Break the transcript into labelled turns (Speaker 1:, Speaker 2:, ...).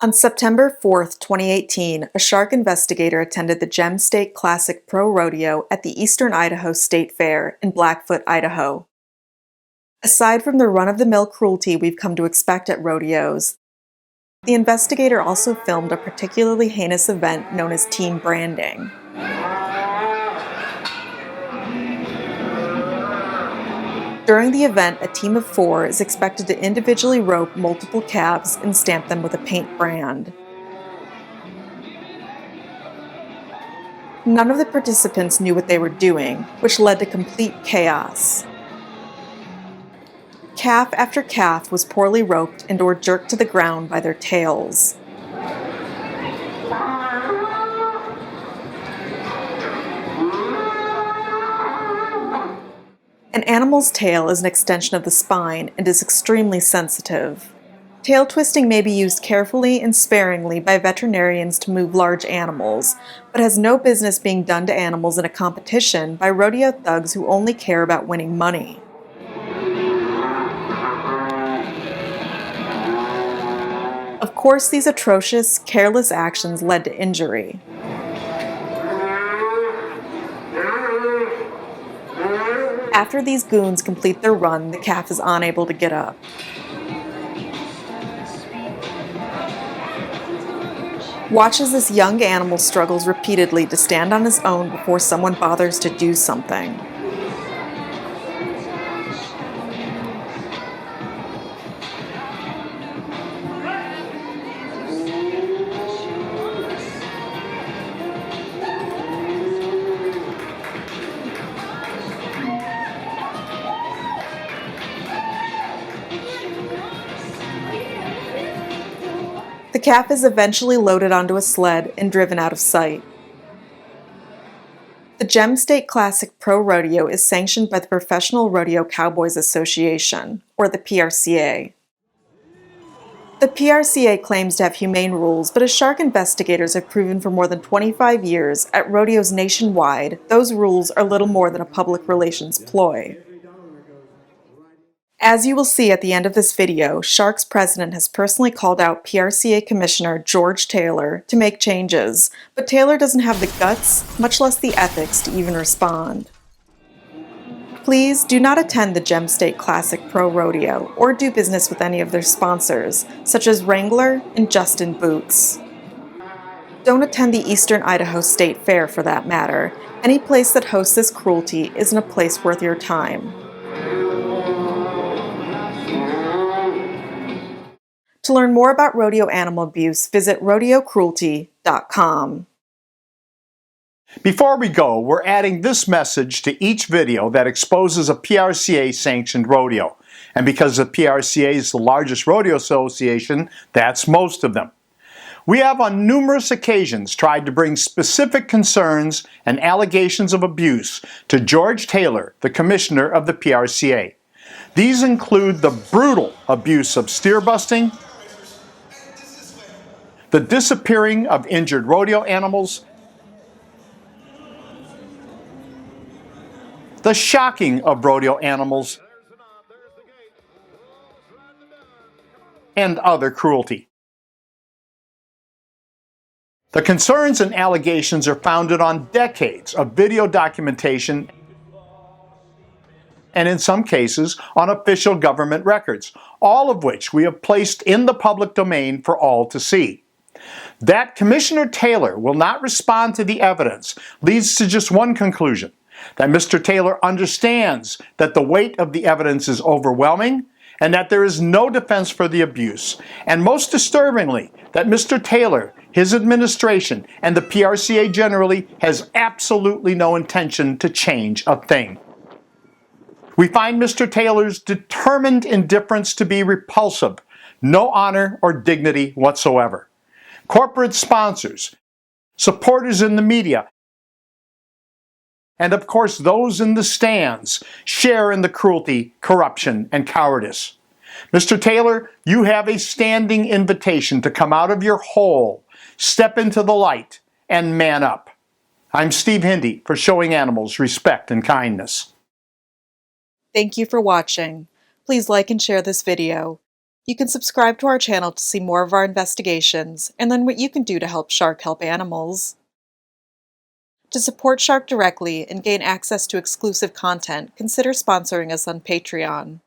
Speaker 1: On September 4th, 2018, a shark investigator attended the Gem State Classic Rodeo at the Eastern Idaho State Fair in Blackfoot, Idaho. Aside from the run-of-the-mill cruelty we've come to expect at rodeos, the investigator also filmed a particularly heinous event known as team branding. During the event, a team of 4 is expected to individually rope multiple calves and stamp them with a paint brand. None of the participants knew what they were doing, which led to complete chaos. Calf after calf was poorly roped and/or jerked to the ground by their tails. An animal's tail is an extension of the spine and is extremely sensitive. Tail twisting may be used carefully and sparingly by veterinarians to move large animals, but has no business being done to animals in a competition by rodeo thugs who only care about winning money. Of course, these atrocious, careless actions led to injury. After these goons complete their run, the calf is unable to get up. Watch as this young animal struggles repeatedly to stand on his own before someone bothers to do something. The calf is eventually loaded onto a sled and driven out of sight. The Gem State Classic Rodeo is sanctioned by the Professional Rodeo Cowboys Association, or the PRCA. The PRCA claims to have humane rules, but as shark investigators have proven for more than 25 years, at rodeos nationwide, those rules are little more than a public relations ploy. As you will see at the end of this video, Shark's president has personally called out PRCA Commissioner George Taylor to make changes, but Taylor doesn't have the guts, much less the ethics, to even respond. Please do not attend the Gem State Classic Rodeo or do business with any of their sponsors, such as Wrangler and Justin Boots. Don't attend the Eastern Idaho State Fair for that matter. Any place that hosts this cruelty isn't a place worth your time. To learn more about rodeo animal abuse, visit rodeocruelty.com.
Speaker 2: Before we go, we're adding this message to each video that exposes a PRCA-sanctioned rodeo. And because the PRCA is the largest rodeo association, that's most of them. We have on numerous occasions tried to bring specific concerns and allegations of abuse to George Taylor, the commissioner of the PRCA. These include the brutal abuse of steer busting, the disappearing of injured rodeo animals, the shocking of rodeo animals, and other cruelty. The concerns and allegations are founded on decades of video documentation and in some cases on official government records, all of which we have placed in the public domain for all to see. That Commissioner Taylor will not respond to the evidence leads to just one conclusion, that Mr. Taylor understands that the weight of the evidence is overwhelming and that there is no defense for the abuse, and most disturbingly, that Mr. Taylor, his administration, and the PRCA generally has absolutely no intention to change a thing. We find Mr. Taylor's determined indifference to be repulsive, no honor or dignity whatsoever. Corporate sponsors, supporters in the media, and of course those in the stands share in the cruelty, corruption, and cowardice. Mr. Taylor, you have a standing invitation to come out of your hole, step into the light, and man up. I'm Steve Hindy for Showing Animals Respect and Kindness.
Speaker 1: Thank you for watching. Please like and share this video. You can subscribe to our channel to see more of our investigations and learn what you can do to help Shark help animals. To support Shark directly and gain access to exclusive content, consider sponsoring us on Patreon.